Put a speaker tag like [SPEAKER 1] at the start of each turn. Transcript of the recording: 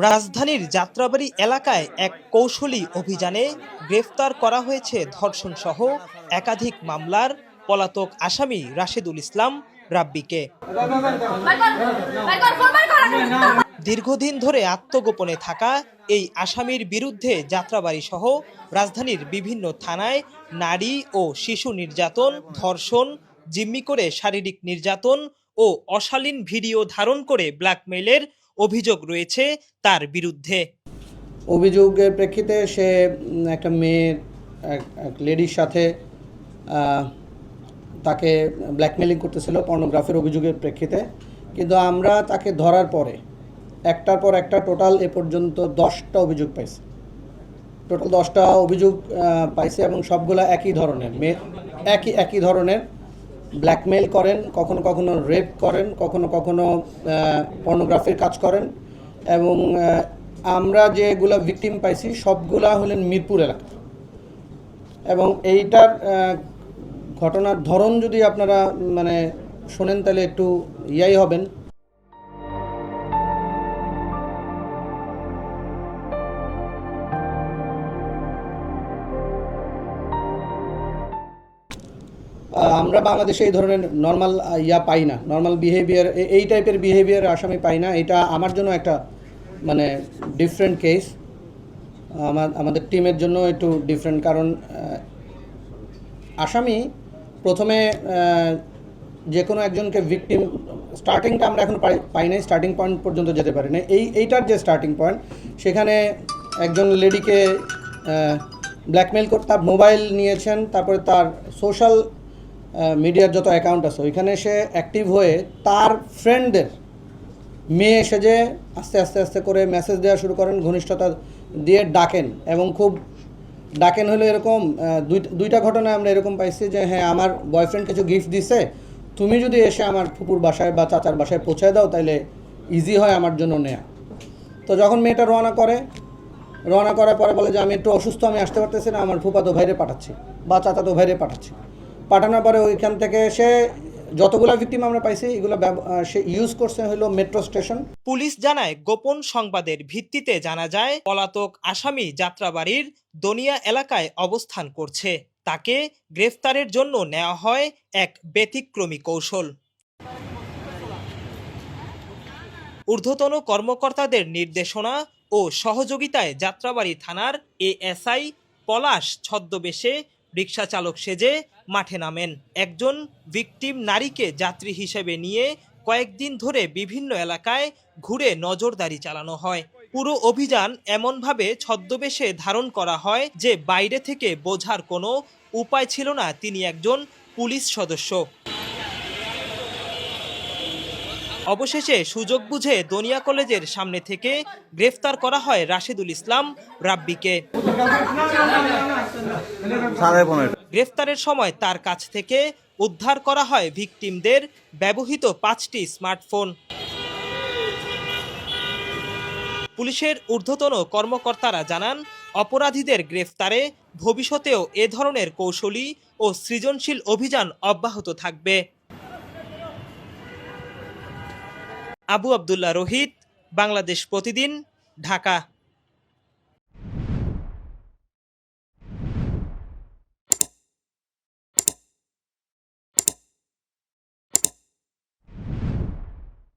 [SPEAKER 1] রাজধানীর যাত্রাবাড়ী এলাকায় এক কৌশলী অভিযানে গ্রেফতার করা হয়েছে ধর্ষণসহ একাধিক মামলার পলাতক আসামি রাশেদুল ইসলাম রাব্বিকে। দীর্ঘদিন ধরে আত্মগোপনে থাকা এই আসামির বিরুদ্ধে যাত্রাবাড়ী সহ রাজধানীর বিভিন্ন থানায় নারী ও শিশু নির্যাতন, ধর্ষণ, জিম্মি করে শারীরিক নির্যাতন ও অশালীন ভিডিও ধারণ করে ব্ল্যাকমেইলের অভিযোগ রয়েছে তার বিরুদ্ধে।
[SPEAKER 2] অভিযোগের প্রেক্ষিতে সে একটা মেয়ের এক লেডির সাথে তাকে ব্ল্যাকমেইলিং করতেছিল পর্নোগ্রাফির অভিযোগের প্রেক্ষিতে, কিন্তু আমরা তাকে ধরার পরে একটার পর একটা টোটাল এ পর্যন্ত 10টা অভিযোগ পাইছি। টোটাল 10টা অভিযোগ পাইছি এবং সবগুলো একই ধরনের, একই ধরনের ব্ল্যাকমেইল করেন, কখনো কখনো রেপ করেন, কখনো কখনো পর্নোগ্রাফির কাজ করেন। এবং আমরা যেগুলো ভিকটিম পাইছি সবগুলা হলেন মিরপুর এলাকা। এবং এইটার ঘটনার ধরন যদি আপনারা শোনেন তাহলে একটু হবেন। আমরা বাংলাদেশে এই ধরনের নর্মাল পাই না, নর্মাল বিহেভিয়ার, এই টাইপের বিহেভিয়ার আসামি পাই না। এটা আমার জন্য একটা ডিফারেন্ট কেস, আমাদের টিমের জন্য একটু ডিফারেন্ট। কারণ আসামি প্রথমে যে কোনো একজনকে ভিকটিম, স্টার্টিংটা আমরা এখন পাই নাই, স্টার্টিং পয়েন্ট পর্যন্ত যেতে পারি না। এইটার যে স্টার্টিং পয়েন্ট, সেখানে একজন লেডিকে ব্ল্যাকমেইল করে তার মোবাইল নিয়েছেন, তারপরে তার সোশ্যাল মিডিয়ার যত অ্যাকাউন্ট আছে ওইখানে সে অ্যাক্টিভ হয়ে তার ফ্রেন্ডদের মেয়ে সেজে আস্তে আস্তে আস্তে করে মেসেজ দেওয়া শুরু করেন, ঘনিষ্ঠতা দিয়ে ডাকেন। এবং খুব ডাকেন হলো এরকম দুইটা ঘটনা আমরা এরকম পাইছি যে হ্যাঁ, আমার বয়ফ্রেন্ড কিছু গিফট দিছে, তুমি যদি এসে আমার ফুপুর বাসায় বা চাচার বাসায় পৌঁছে দাও তাহলে ইজি হয় আমার জন্য নেয়া। তো যখন মেয়েটা রওনা করার পরে বলে যে আমি একটু অসুস্থ, আমি আসতে পারতেছি না, আমার ফুপাতো ভাইরে পাঠাচ্ছি বা চাচাতো ভাইরে পাঠাচ্ছি। পাঠানোর পরে ওইখান থেকে সে যতগুলো ভিকটিম আমরা পাইছি এগুলো সে ইউজ করছে হলো মেট্রো স্টেশন।
[SPEAKER 1] পুলিশ জানায়, গোপন সংবাদের ভিত্তিতে জানা যায় পলাতক আসামি যাত্রাবাড়ীর দনিয়া এলাকায় অবস্থান করছে। তাকে গ্রেফতারের জন্য নেওয়া হয় এক ব্যতিক্রমী কৌশল। ঊর্ধ্বতন কর্মকর্তাদের নির্দেশনা ও সহযোগিতায় যাত্রাবাড়ী থানার এএসআই পলাশ ছদ্মবেশে রিকশা চালক সেজে মাঠে নামেন। একজন ভিকটিম নারীকে যাত্রী হিসেবে নিয়ে কয়েকদিন ধরে বিভিন্ন এলাকায় ঘুরে নজরদারি চালানো হয়। পুরো অভিযান এমনভাবে ছদ্মবেশে ধারণ করা হয় যে বাইরে থেকে বোঝার কোনো উপায় ছিল না তিনি একজন পুলিশ সদস্য। অবশেষে সুযোগ বুঝে দনিয়া কলেজের সামনে থেকে গ্রেফতার করা হয় রাশেদুল ইসলাম রাব্বিকে। গ্রেফতারের সময় তার কাছ থেকে উদ্ধার করা হয় ভিকটিমদের ব্যবহৃত 5টি স্মার্টফোন। পুলিশের ঊর্ধ্বতন কর্মকর্তারা জানান, অপরাধীদের গ্রেফতারে ভবিষ্যতেও এ ধরনের কৌশলী ও সৃজনশীল অভিযান অব্যাহত থাকবে। আবু আবদুল্লাহ রোহিত, বাংলাদেশ প্রতিদিন, ঢাকা।